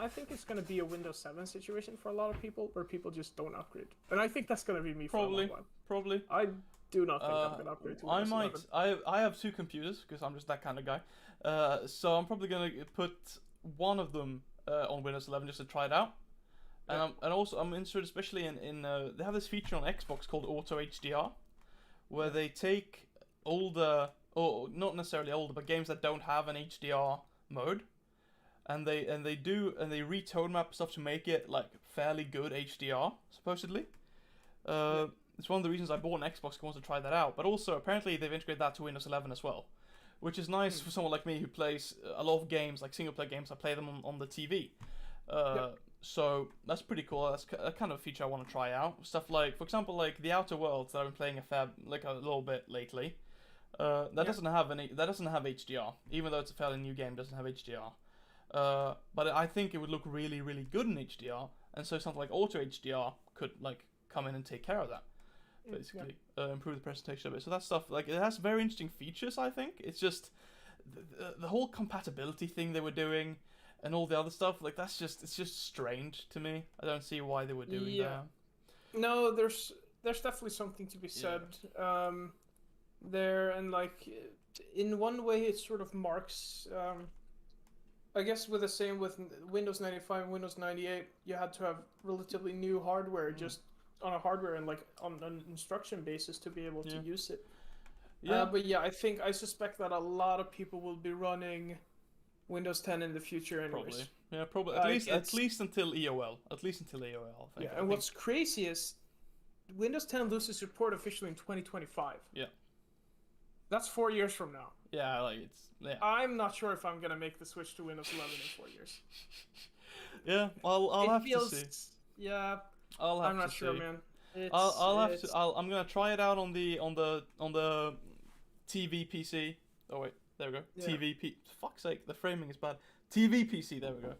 think it's going to be a Windows 7 situation for a lot of people, where people just don't upgrade. And I think that's going to be me for a long while. Probably. I do not think I'm going to upgrade to Windows 11. I have two computers because I'm just that kind of guy. So I'm probably gonna put one of them on Windows 11 just to try it out, and also I'm interested, especially in they have this feature on Xbox called Auto HDR, where they take older, or not necessarily older, but games that don't have an HDR mode, and they retone map stuff to make it like fairly good HDR supposedly. It's one of the reasons I bought an Xbox. I wanted to try that out, but also apparently they've integrated that to Windows 11 as well, which is nice for someone like me who plays a lot of games, like single-player games. I play them on the TV. So that's pretty cool. That's a kind of feature I want to try out. Stuff like, for example, like The Outer Worlds that I've been playing a little bit lately. That doesn't have HDR, even though it's a fairly new game. Doesn't have HDR. But I think it would look really, really good in HDR, and so something like Auto HDR could like come in and take care of that. Basically, improve the presentation of it. So that stuff, like, it has very interesting features. I think it's just the whole compatibility thing they were doing, and all the other stuff. Like, it's just strange to me. I don't see why they were doing that. No, there's definitely something to be said there, and like in one way, it sort of marks. I guess with the same with Windows 95 and Windows 98, you had to have relatively new hardware just on a hardware and like on an instruction basis to be able to use it. But I suspect that a lot of people will be running Windows 10 in the future anyways. Probably. At least until EOL. I think. And what's crazy is Windows 10 loses support officially in 2025. Yeah. That's 4 years from now. Yeah, like I'm not sure if I'm gonna make the switch to Windows 11 in 4 years. Yeah, I'll have to see. Yeah. I'm not sure, man. I'm gonna try it out on the TV PC. Oh wait, there we go. Yeah. Fuck's sake, the framing is bad. TV PC. There we go.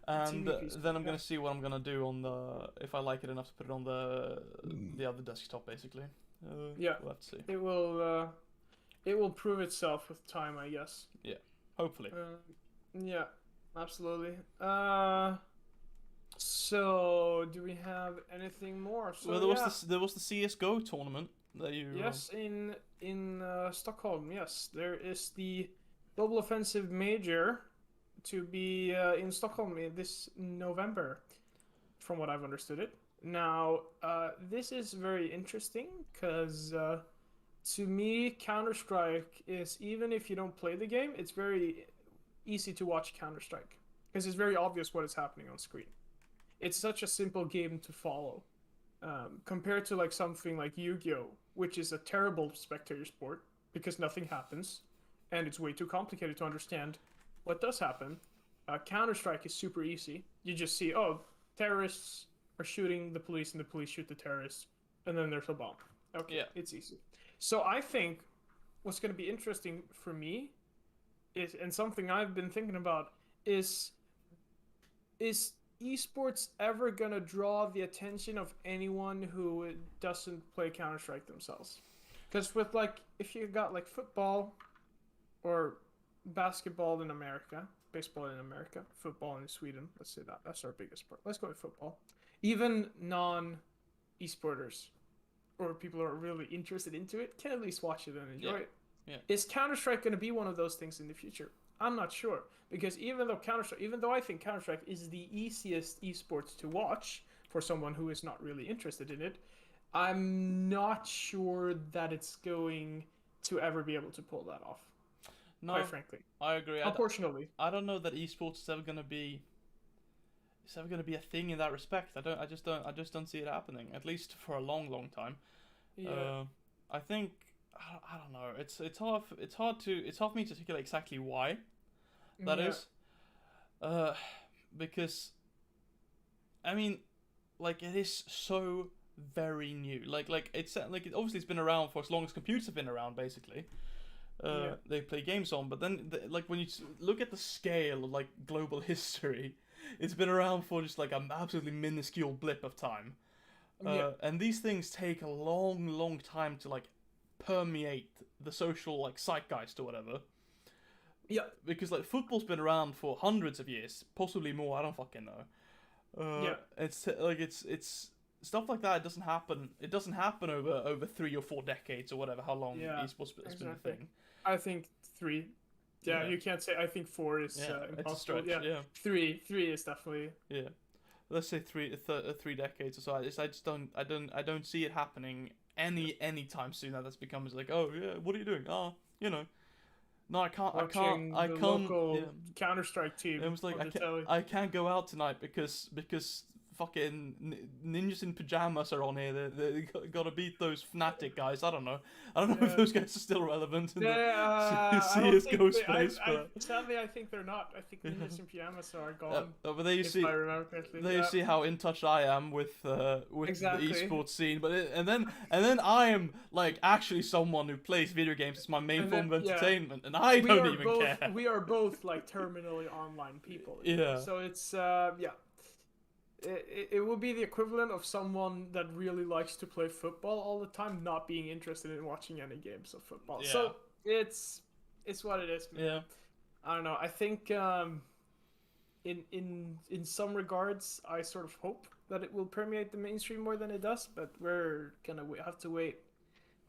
And then I'm gonna see what I'm gonna do on if I like it enough to put it on the other desktop, basically. We'll have to see. It will prove itself with time, I guess. Yeah, hopefully. Yeah, absolutely. So, do we have anything more? So, well, there was the CS:GO tournament that you. Yes, in Stockholm. Yes, there is the Global Offensive Major to be in Stockholm this November, from what I've understood it. Now, this is very interesting because to me, Counter-Strike is, even if you don't play the game, it's very easy to watch Counter-Strike because it's very obvious what is happening on screen. It's such a simple game to follow compared to like something like Yu-Gi-Oh, which is a terrible spectator sport because nothing happens and it's way too complicated to understand what does happen. Counter-Strike is super easy. You just see, terrorists are shooting the police and the police shoot the terrorists, and then there's a bomb. Okay, it's easy. So I think what's going to be interesting for me is, and something I've been thinking about, is esports ever going to draw the attention of anyone who doesn't play Counter-Strike themselves? Because with like, if you got like football or basketball in America, baseball in America, football in Sweden. Let's say that. That's our biggest sport. Let's go with football. Even non-esporters or people who are really interested into it can at least watch it and enjoy it. Yeah. Is Counter-Strike going to be one of those things in the future? I'm not sure, because even though I think Counter-Strike is the easiest esports to watch for someone who is not really interested in it, I'm not sure that it's going to ever be able to pull that off. No, quite frankly, I agree. Unfortunately, I don't know that esports is ever gonna be. It's ever gonna be a thing in that respect. I just don't see it happening. At least for a long, long time. yeah, I think I don't know. It's hard for me to articulate exactly why that is. Because I mean, like, it is so very new. Like it's like obviously it's been around for as long as computers have been around, basically. They play games on, but then like when you look at the scale of like global history, it's been around for just like an absolutely minuscule blip of time. And these things take a long, long time to like permeate the social like zeitgeist or whatever. Yeah. Because like football's been around for hundreds of years, possibly more. I don't fucking know. It's like it's stuff like that. It doesn't happen. It doesn't happen over 3 or 4 decades or whatever. How long esports has been a thing? I think 3. Yeah, you can't say. I think 4 is impossible. It's a stretch. Yeah. 3 is definitely. Yeah. Let's say 3 decades or so. I don't see it happening anytime soon. That becomes like, oh yeah, what are you doing? Oh, you know. No, I can't. Local Counter-Strike team. It was like I can't go out tonight because fucking ninjas in pajamas are on here. They gotta beat those Fnatic guys. I don't know if those guys are still relevant in the CS:GO space. But sadly, I think they're not. I think ninjas in pajamas are gone. But there you see. I remember correctly. There you see how in touch I am with exactly. the esports scene. But and then I am like actually someone who plays video games. It's my main form of entertainment, and I don't even care. We are both like terminally online people. Yeah. So it's It would be the equivalent of someone that really likes to play football all the time not being interested in watching any games of football. Yeah. So it's what it is, man. Yeah. I don't know. I think in some regards, I sort of hope that it will permeate the mainstream more than it does, but we're gonna have to wait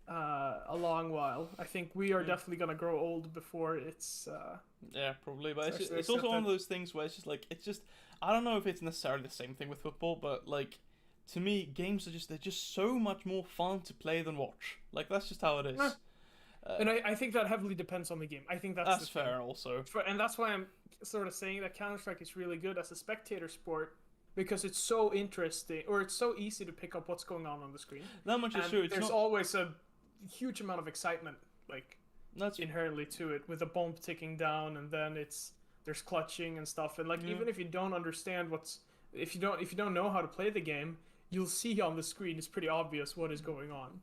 a long while. I think we are definitely gonna grow old before it's. Yeah, probably, but it's also one of those things where it's just I don't know if it's necessarily the same thing with football, but like to me, games they're just so much more fun to play than watch. Like that's just how it is. And I think that heavily depends on the game. I think that's fair also. And that's why I'm sort of saying that Counter-Strike is really good as a spectator sport because it's so interesting, or it's so easy to pick up what's going on the screen. That much is true. There's always a huge amount of excitement, like inherently to it, with a bomb ticking down, and then there's clutching and stuff, and like even if you don't understand if you don't know how to play the game, you'll see on the screen it's pretty obvious what is going on,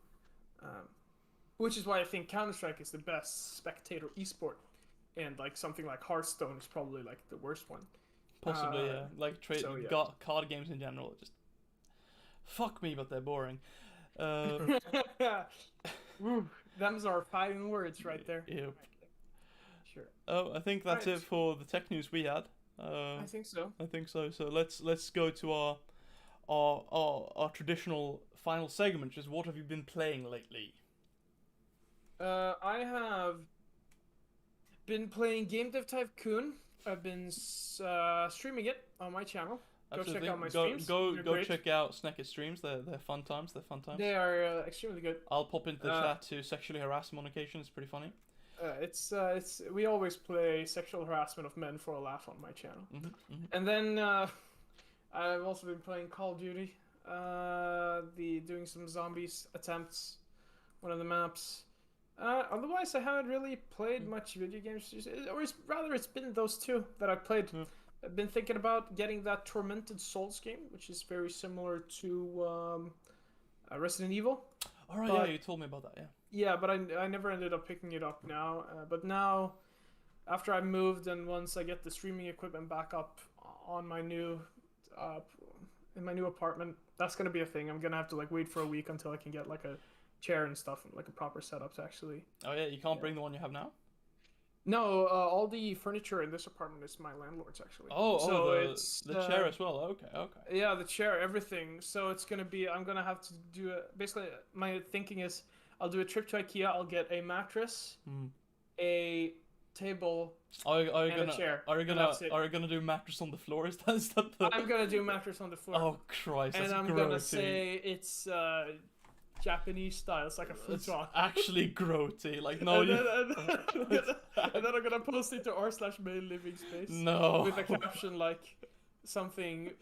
which is why I think Counter-Strike is the best spectator esport, and like something like Hearthstone is probably like the worst one. Possibly, yeah. Like card games in general, just fuck me, but they're boring. Them's our fighting words right there. Yep. Sure. Oh, I think that's it for the tech news we had. I think so. So let's go to our traditional final segment, which is what have you been playing lately? I have been playing Game Dev Tycoon. I've been streaming it on my channel. Absolutely. Go check out my streams. Go check out Snecket's streams. They're fun times. They are extremely good. I'll pop into the chat to sexually harass him on occasion. It's pretty funny. We always play sexual harassment of men for a laugh on my channel. And then I've also been playing Call of Duty. Doing some zombies attempts, one of the maps. Otherwise, I haven't really played much video games, it's been those two that I've played. I've been thinking about getting that Tormented Souls game, which is very similar to Resident Evil. All right, yeah, you told me about that, yeah. Yeah, but I never ended up picking it up now. But now, after I moved and once I get the streaming equipment back up on my new, in my new apartment, that's gonna be a thing. I'm gonna have to like wait for a week until I can get like a chair and stuff and like a proper setup to actually. Oh yeah, you can't bring the one you have now? No, all the furniture in this apartment is my landlord's actually. Oh, So the chair as well. Okay, okay. yeah, the chair, everything. So it's gonna be. I'm gonna have to do basically, my thinking is, I'll do a trip to IKEA. I'll get a mattress, Hmm. a table, Are you and gonna a chair. are you And gonna that's it. are you gonna do mattress on the floor? Is that the? I'm gonna do mattress on the floor. Oh Christ, And that's I'm grody. gonna say it's Japanese style. It's like a It's futon. actually grody. Like no, and, you. then, and then I'm gonna post it to r/mail living space No. with a caption like something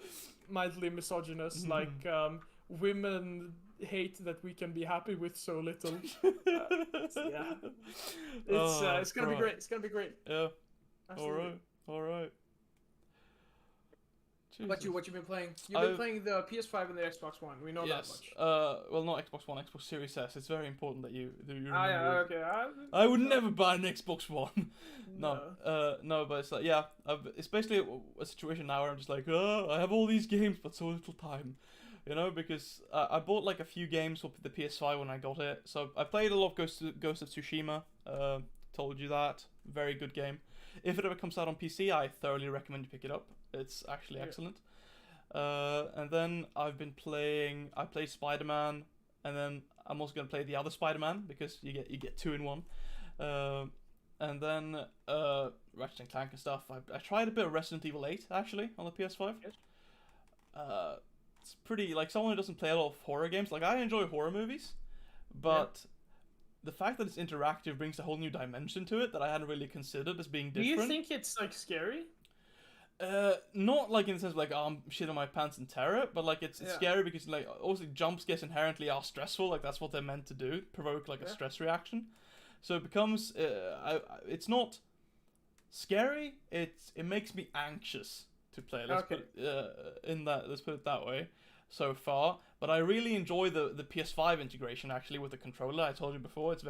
mildly misogynist, like women hate that we can be happy with so little. Yeah, it's gonna be Christ. great. It's gonna be great. Yeah. Absolutely. All right. What you been playing? You've been playing the PS5 and the Xbox One. We know that much. Well, not Xbox One, Xbox Series S. It's very important that you remember. Ah, yeah, okay. I would never buy an Xbox One. No. No, but it's like, yeah, it's basically a situation now where I'm just like, oh, I have all these games, but so little time. You know, because I bought like a few games with the PS5 when I got it. So I played a lot of Ghost of Tsushima. Told you that. Very good game. If it ever comes out on PC, I thoroughly recommend you pick it up. It's actually excellent. And then I played Spider-Man, and then I'm also gonna play the other Spider-Man because you get two in one. And then Ratchet and Clank and stuff. I tried a bit of Resident Evil 8 actually on the PS5. Yes. It's pretty, like, someone who doesn't play a lot of horror games. Like, I enjoy horror movies, but the fact that it's interactive brings a whole new dimension to it that I hadn't really considered as being different. Do you think it's like scary? Not like in the sense of like, oh, I'm shitting my pants in terror, but like it's scary because like obviously jump scares inherently are stressful. Like that's what they're meant to do, provoke like a stress reaction. So it becomes it's not scary. It makes me anxious to play. Let's put it that way. So far, but I really enjoy the PS5 integration actually with the controller. I told you before, it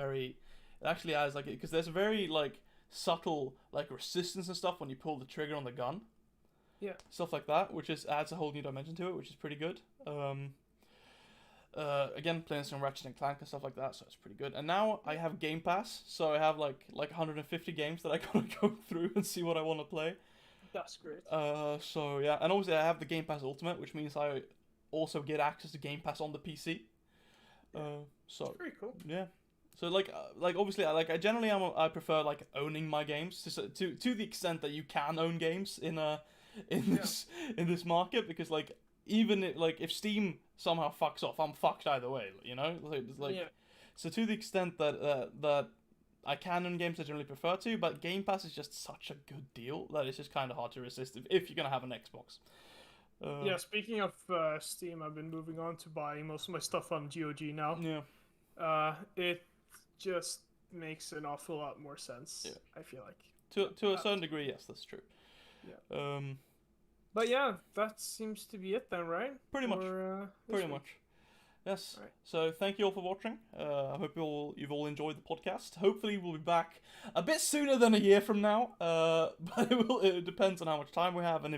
actually has like, because there's a very like subtle like resistance and stuff when you pull the trigger on the gun. Yeah. Stuff like that, which adds a whole new dimension to it, which is pretty good. Again, playing some Ratchet and Clank and stuff like that, so it's pretty good. And now I have Game Pass, so I have like 150 games that I gotta go through and see what I want to play. That's great. So yeah, and obviously I have the Game Pass Ultimate, which means I also get access to Game Pass on the PC. So that's very cool. Yeah. So like obviously I generally I prefer like owning my games to the extent that you can own games in this market, because like even if Steam somehow fucks off, I'm fucked either way, you know? So to the extent that I can own games, I generally prefer to, but Game Pass is just such a good deal that it's just kind of hard to resist if you're gonna have an Xbox. Speaking of Steam, I've been moving on to buying most of my stuff on GOG now. Yeah. It just makes an awful lot more sense. Yeah. I feel like to a certain degree, yes, that's true. Yeah. But yeah, that seems to be it then, right? Pretty much. Yes. Right. So thank you all for watching. I hope you've all enjoyed the podcast. Hopefully we'll be back a bit sooner than a year from now. But it depends on how much time we have and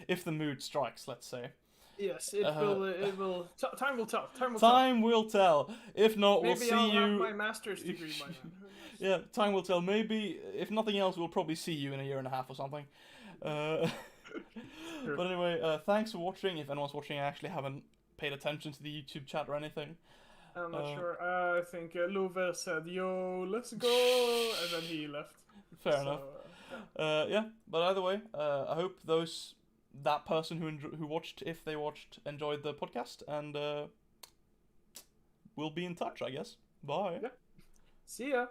if the mood strikes, let's say. Yes, it will. Time will tell. Time will tell. If not, maybe we'll see I'll you. have my master's degree by then. Yeah, time will tell. Maybe, if nothing else, we'll probably see you in a year and a half or something. Sure. But anyway, thanks for watching. If anyone's watching, I actually haven't paid attention to the YouTube chat or anything. I'm not sure. I think Love said, "Yo, let's go," and then he left. Fair enough. Yeah, but either way, I hope that person who watched, if they watched, enjoyed the podcast, and we'll be in touch, I guess. Bye. Yeah. See ya.